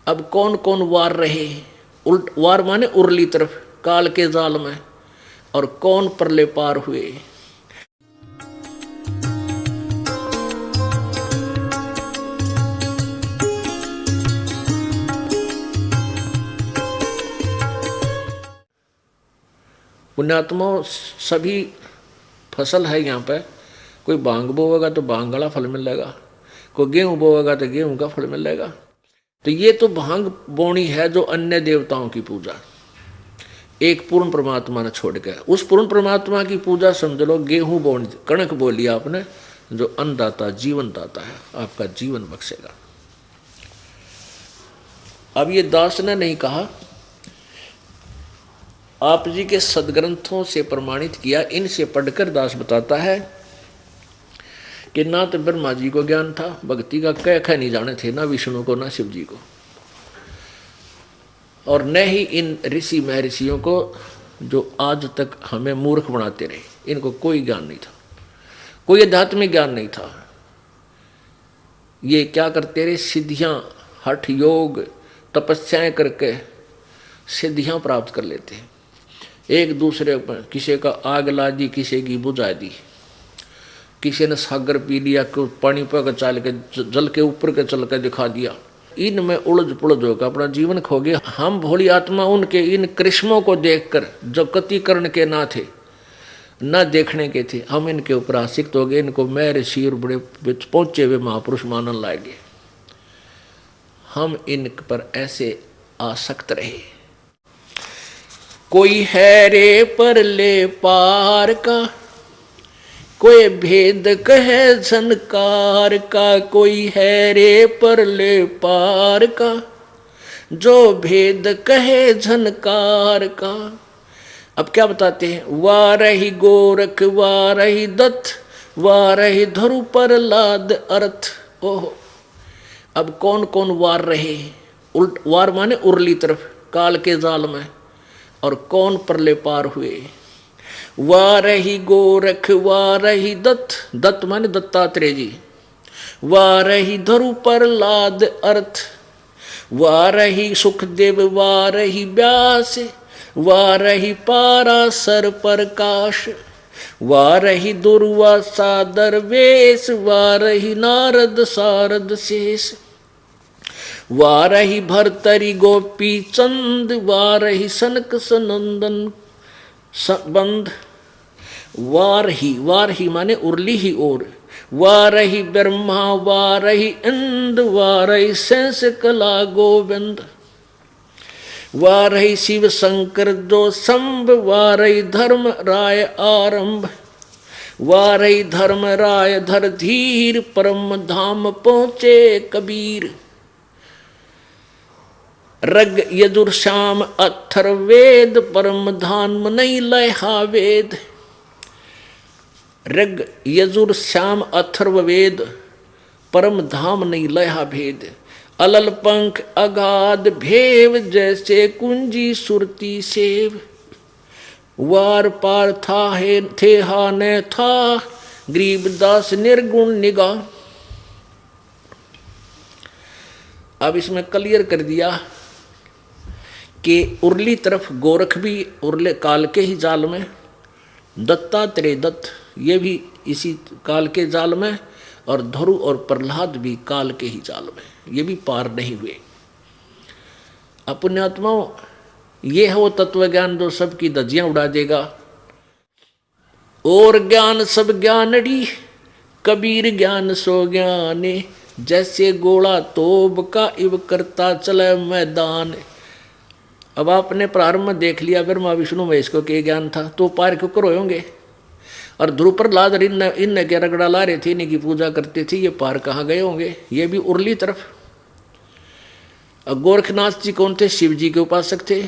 अब कौन कौन वार रहे, उल्ट वार माने उर्ली तरफ काल के जाल में, और कौन परले पार हुए। पुण्यात्मा सभी फसल है यहाँ पे, कोई भांग बोएगा तो भांग वाला फल मिलेगा, कोई गेहूं बोएगा तो गेहूं का फल मिलेगा। तो ये तो भांग बोनी है जो अन्य देवताओं की पूजा, एक पूर्ण परमात्मा ने छोड़ के। उस पूर्ण परमात्मा की पूजा समझ लो गेहूं बोनी, कणक बोली आपने, जो अन्नदाता जीवन दाता है, आपका जीवन बख्शेगा। अब ये दास ने नहीं कहा, आप जी के सदग्रंथों से प्रमाणित किया, इनसे पढ़कर दास बताता है कि ना तो ब्रह्मा जी को ज्ञान था भक्ति का, कह नहीं जाने थे, ना विष्णु को ना शिव जी को, और न ही इन ऋषि महर्षियों को जो आज तक हमें मूर्ख बनाते रहे, इनको कोई ज्ञान नहीं था, कोई आध्यात्मिक ज्ञान नहीं था। ये क्या करते रहे, सिद्धियां, हठ योग तपस्याएं करके सिद्धियां प्राप्त कर लेते हैं। एक दूसरे पर किसी का आग ला दी, किसी की बुझा दी, किसी ने सागर पी लिया, पानी पर चल के जल के ऊपर के चल के दिखा दिया। इनमें उलझ पुलझ होकर अपना जीवन खो गया। हम भोली आत्मा उनके इन कृष्णों को देखकर, जो कतिकरण के ना थे, न देखने के थे, हम इनके ऊपर आसक्त हो गए, इनको मैं ऋषि और बड़े पहुंचे हुए महापुरुष मानने लगे। हम इन पर ऐसे आसक्त रहे। कोई है रे परले पार का, कोई भेद कहे झनकार का, कोई है रे परले पार का, जो भेद कहे झनकार का। अब क्या बताते हैं, वाह रही गोरख वाह रही दत्त, वाह रही धरु प्रहलाद अर्थ। ओहो, अब कौन कौन वार रहे, उल्ट वार माने उर्ली तरफ काल के जाल में, और कौन परले पार हुए। वाह रही गोरख वाह रही दत्त, दत्त माने दत्तात्रेय जी, वाह रही धरु प्रहलाद अर्थ, वाह रही सुखदेव वाह रही व्यास, वाह रही पाराशर प्रकाश, वाह रही दुर्वासा दरवेश, वाह रही नारद सारद शेष, वाह रही भरतरी गोपी चंद, वाह रही सनक सनंदन बंद। वारही माने उर्ली ही ओर, वाह रही ब्रह्मा वाह रही इंद, वाह रही शेष कला गोविंद, वाह रही शिव शंकर जो संभ, वाह रही धर्म राय आरंभ, वाह रही धर्म राय धर धीर, परम धाम पहुंचे कबीर। रग यजुर श्याम अथर्वेद, परम धाम नहीं लहा वेद। रग यजुर श्याम अथर्ववेद, परम धाम नहीं लहा भेद। अलल पंख अगाध भेव, जैसे कुंजी सुरती सेव, वार पार था है थे हा ने था, गरीबदास निर्गुण निगाह। अब इसमें क्लियर कर दिया कि उर्ली तरफ गोरख भी उर्ले काल के ही जाल में, दत्तात्रेय दत्त ये भी इसी काल के जाल में, और धरु और प्रहलाद भी काल के ही जाल में, ये भी पार नहीं हुए। पुण्यात्माओं, ये है वो तत्व ज्ञान जो सबकी धज्जियां उड़ा देगा। और ज्ञान सब ज्ञानड़ी, कबीर ज्ञान सो ज्ञाने, जैसे गोला तोब का इव करता चले मैदान। अब आपने प्रारंभ में देख लिया ब्रह्मा विष्णु महेश को क्या ज्ञान था, तो पार क्यों करो होंगे। और ध्रुव प्रहलाद इन के रगड़ा ला रहे थे, इनकी पूजा करते थे, ये पार कहाँ गए होंगे, ये भी उर्ली तरफ। और गोरखनाथ जी कौन थे, शिव जी के उपासक थे,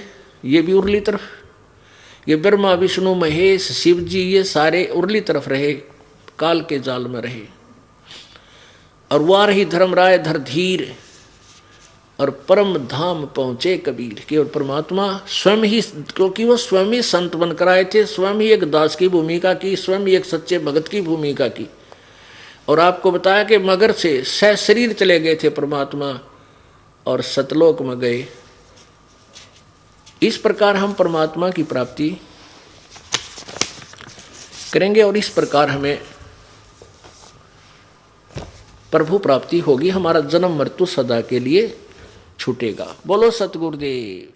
ये भी उर्ली तरफ। ये ब्रह्मा विष्णु महेश शिव जी ये सारे उर्ली तरफ रहे, काल के जाल में रहे। और वार ही धर्मराय धर धीर, और परम धाम पहुंचे कबीर। केवल परमात्मा स्वयं ही, क्योंकि वो स्वयं ही संत बनकर आए थे, स्वयं ही एक दास की भूमिका की, स्वयं ही एक सच्चे भगत की भूमिका की। और आपको बताया कि मगर से सह शरीर चले गए थे परमात्मा, और सतलोक में गए। इस प्रकार हम परमात्मा की प्राप्ति करेंगे और इस प्रकार हमें प्रभु प्राप्ति होगी। हमारा जन्म मृत्यु सदा के लिए छूटेगा। बोलो सतगुरुदेव।